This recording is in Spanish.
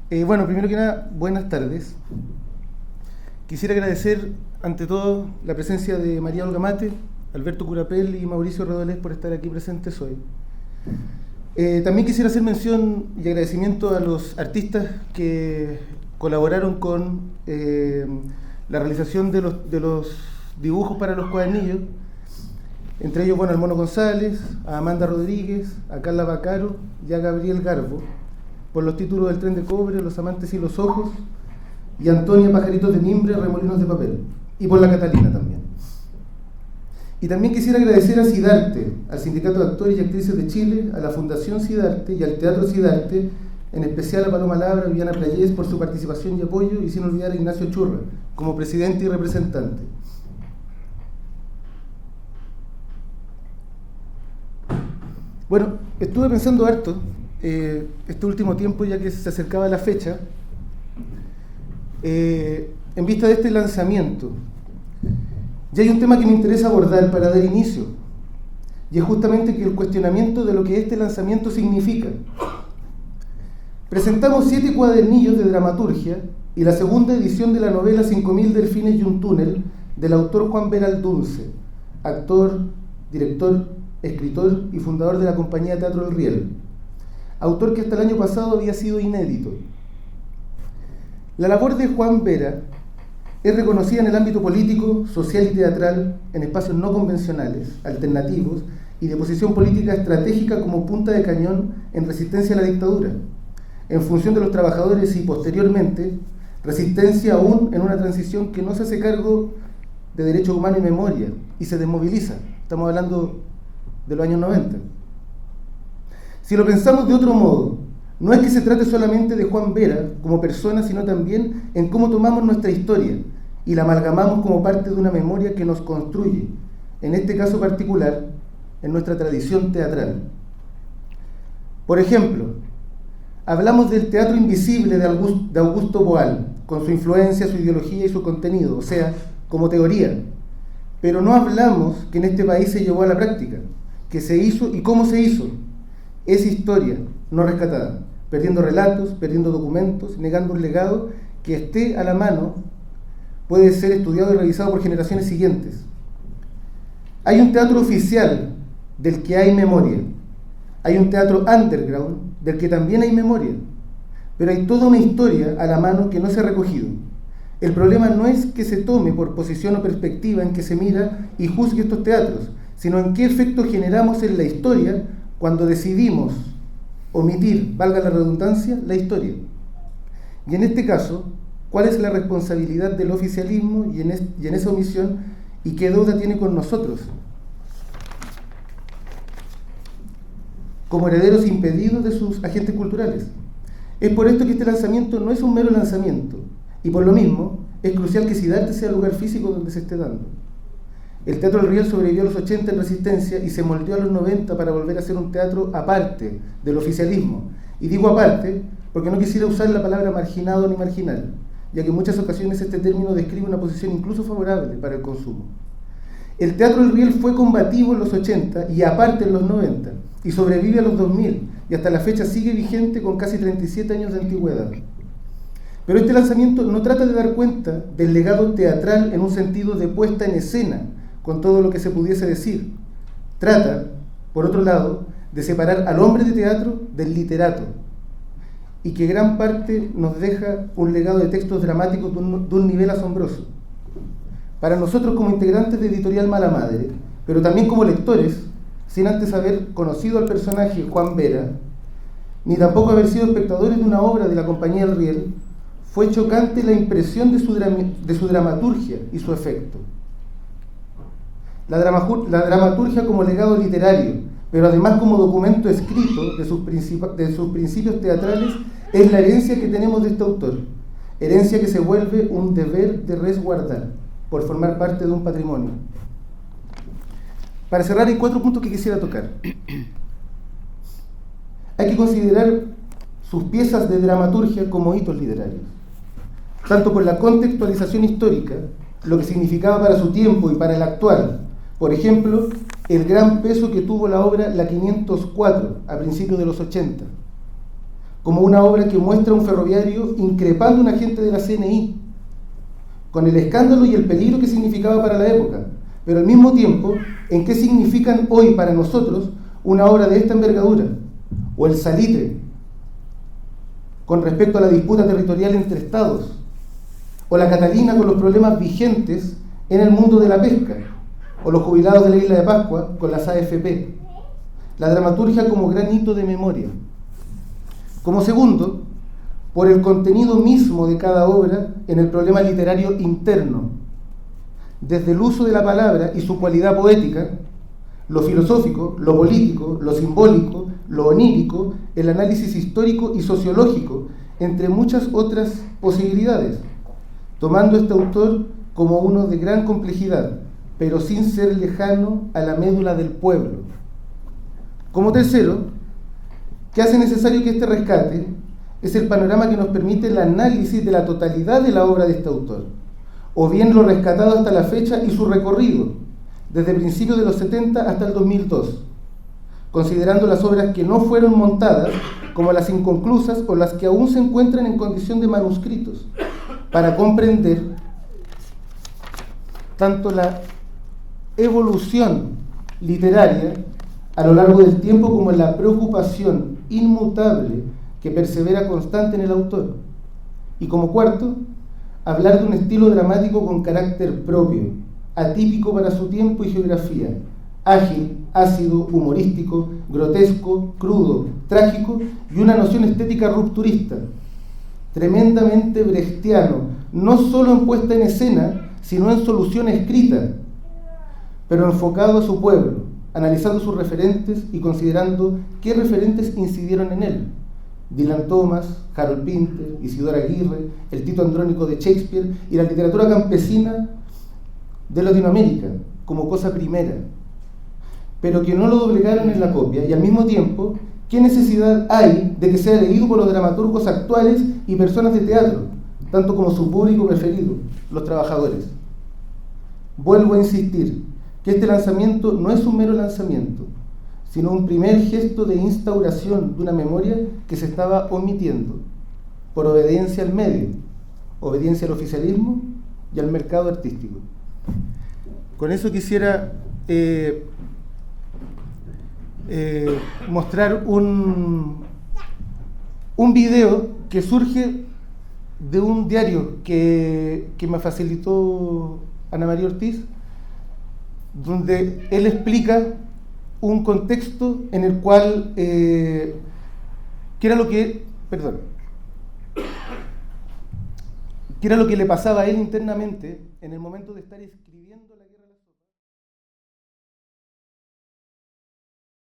Bueno, primero que nada, buenas tardes. Quisiera agradecer ante todo la presencia de María Olga Mate, Alberto Curapel y Mauricio Rodolés por estar aquí presentes hoy. También quisiera hacer mención y agradecimiento a los artistas que colaboraron con la realización de los dibujos para los cuadernillos, entre ellos, bueno, al Mono González, a Amanda Rodríguez, a Carla Bacaro y a Gabriel Garbo, por los títulos del Tren de Cobre, Los Amantes y los Ojos, y Antonia Pajaritos de Mimbre, Remolinos de Papel, y por la Catalina también. Y también quisiera agradecer a SIDARTE, al Sindicato de Actores y Actrices de Chile, a la Fundación SIDARTE y al Teatro SIDARTE, en especial a Paloma Labra, Viviana Playés por su participación y apoyo, y sin olvidar a Ignacio Churra, como presidente y representante. Bueno, estuve pensando harto este último tiempo, ya que se acercaba la fecha, en vista de este lanzamiento. Y hay un tema que me interesa abordar para dar inicio, y es justamente que el cuestionamiento de lo que este lanzamiento significa. Presentamos 7 cuadernillos de dramaturgia y la segunda edición de la novela 5000 delfines y un túnel del autor Juan Vera Aldunce, actor, director, escritor y fundador de la compañía de Teatro El Riel, autor que hasta el año pasado había sido inédito. La labor de Juan Vera es reconocida en el ámbito político, social y teatral, en espacios no convencionales, alternativos y de posición política estratégica como punta de cañón en resistencia a la dictadura, en función de los trabajadores y, posteriormente, resistencia aún en una transición que no se hace cargo de derechos humanos y memoria y se desmoviliza. Estamos hablando de los años 90. Si lo pensamos de otro modo, no es que se trate solamente de Juan Vera como persona, sino también en cómo tomamos nuestra historia y la amalgamamos como parte de una memoria que nos construye, en este caso particular, en nuestra tradición teatral. Por ejemplo, hablamos del teatro invisible de Augusto Boal, con su influencia, su ideología y su contenido, o sea, como teoría. Pero no hablamos que en este país se llevó a la práctica, que se hizo y cómo se hizo. Es historia no rescatada, perdiendo relatos, perdiendo documentos, negando un legado que esté a la mano, puede ser estudiado y revisado por generaciones siguientes. Hay un teatro oficial del que hay memoria. Hay un teatro underground del que también hay memoria. Pero hay toda una historia a la mano que no se ha recogido. El problema no es que se tome por posición o perspectiva en que se mira y juzgue estos teatros, sino en qué efecto generamos en la historia cuando decidimos omitir, valga la redundancia, la historia. Y en este caso, ¿cuál es la responsabilidad del oficialismo y en esa omisión, y qué deuda tiene con nosotros como herederos impedidos de sus agentes culturales? Es por esto que este lanzamiento no es un mero lanzamiento, y por lo mismo es crucial que SIDARTE sea el lugar físico donde se esté dando. El Teatro del Riel sobrevivió a los 80 en resistencia y se moldeó a los 90 para volver a ser un teatro aparte del oficialismo. Y digo aparte porque no quisiera usar la palabra marginado ni marginal, ya que en muchas ocasiones este término describe una posición incluso favorable para el consumo. El Teatro del Riel fue combativo en los 80 y aparte en los 90, y sobrevive a los 2000, y hasta la fecha sigue vigente con casi 37 años de antigüedad. Pero este lanzamiento no trata de dar cuenta del legado teatral en un sentido de puesta en escena, con todo lo que se pudiese decir. Trata, por otro lado, de separar al hombre de teatro del literato, y que gran parte nos deja un legado de textos dramáticos de un nivel asombroso. Para nosotros como integrantes de Editorial Mala Madre, pero también como lectores, sin antes haber conocido al personaje Juan Vera, ni tampoco haber sido espectadores de una obra de la Compañía El Riel, fue chocante la impresión de su dramaturgia y su efecto. La dramaturgia como legado literario, pero además como documento escrito de sus principios teatrales, es la herencia que tenemos de este autor, herencia que se vuelve un deber de resguardar, por formar parte de un patrimonio. Para cerrar, hay 4 puntos que quisiera tocar. Hay que considerar sus piezas de dramaturgia como hitos literarios, tanto por la contextualización histórica, lo que significaba para su tiempo y para el actual. Por ejemplo, el gran peso que tuvo la obra La 504 a principios de los 80, como una obra que muestra a un ferroviario increpando a un agente de la CNI, con el escándalo y el peligro que significaba para la época, pero al mismo tiempo en qué significan hoy para nosotros una obra de esta envergadura, o el Salitre, con respecto a la disputa territorial entre estados, o la Catalina con los problemas vigentes en el mundo de la pesca, o los jubilados de la Isla de Pascua con las AFP. La dramaturgia como gran hito de memoria. Como segundo, por el contenido mismo de cada obra en el problema literario interno, desde el uso de la palabra y su cualidad poética, lo filosófico, lo político, lo simbólico, lo onírico, el análisis histórico y sociológico, entre muchas otras posibilidades, tomando este autor como uno de gran complejidad, pero sin ser lejano a la médula del pueblo. Como tercero, que hace necesario que este rescate es el panorama que nos permite el análisis de la totalidad de la obra de este autor, o bien lo rescatado hasta la fecha y su recorrido, desde principios de los 70 hasta el 2002, considerando las obras que no fueron montadas como las inconclusas o las que aún se encuentran en condición de manuscritos, para comprender tanto la evolución literaria a lo largo del tiempo como la preocupación inmutable que persevera constante en el autor. Y como cuarto, hablar de un estilo dramático con carácter propio, atípico para su tiempo y geografía, ágil, ácido, humorístico, grotesco, crudo, trágico y una noción estética rupturista, tremendamente brechtiano, no solo en puesta en escena, sino en solución escrita, pero enfocado a su pueblo, analizando sus referentes y considerando qué referentes incidieron en él. Dylan Thomas, Harold Pinter, Isidora Aguirre, el Tito Andrónico de Shakespeare y la literatura campesina de Latinoamérica como cosa primera, pero que no lo doblegaron en la copia, y al mismo tiempo, ¿qué necesidad hay de que sea leído por los dramaturgos actuales y personas de teatro, tanto como su público preferido, los trabajadores? Vuelvo a insistir que este lanzamiento no es un mero lanzamiento, sino un primer gesto de instauración de una memoria que se estaba omitiendo, por obediencia al medio, obediencia al oficialismo y al mercado artístico. Con eso quisiera mostrar un video que surge de un diario que me facilitó Ana María Ortiz, donde él explica un contexto en el cual qué era lo que le pasaba a él internamente en el momento de estar escribiendo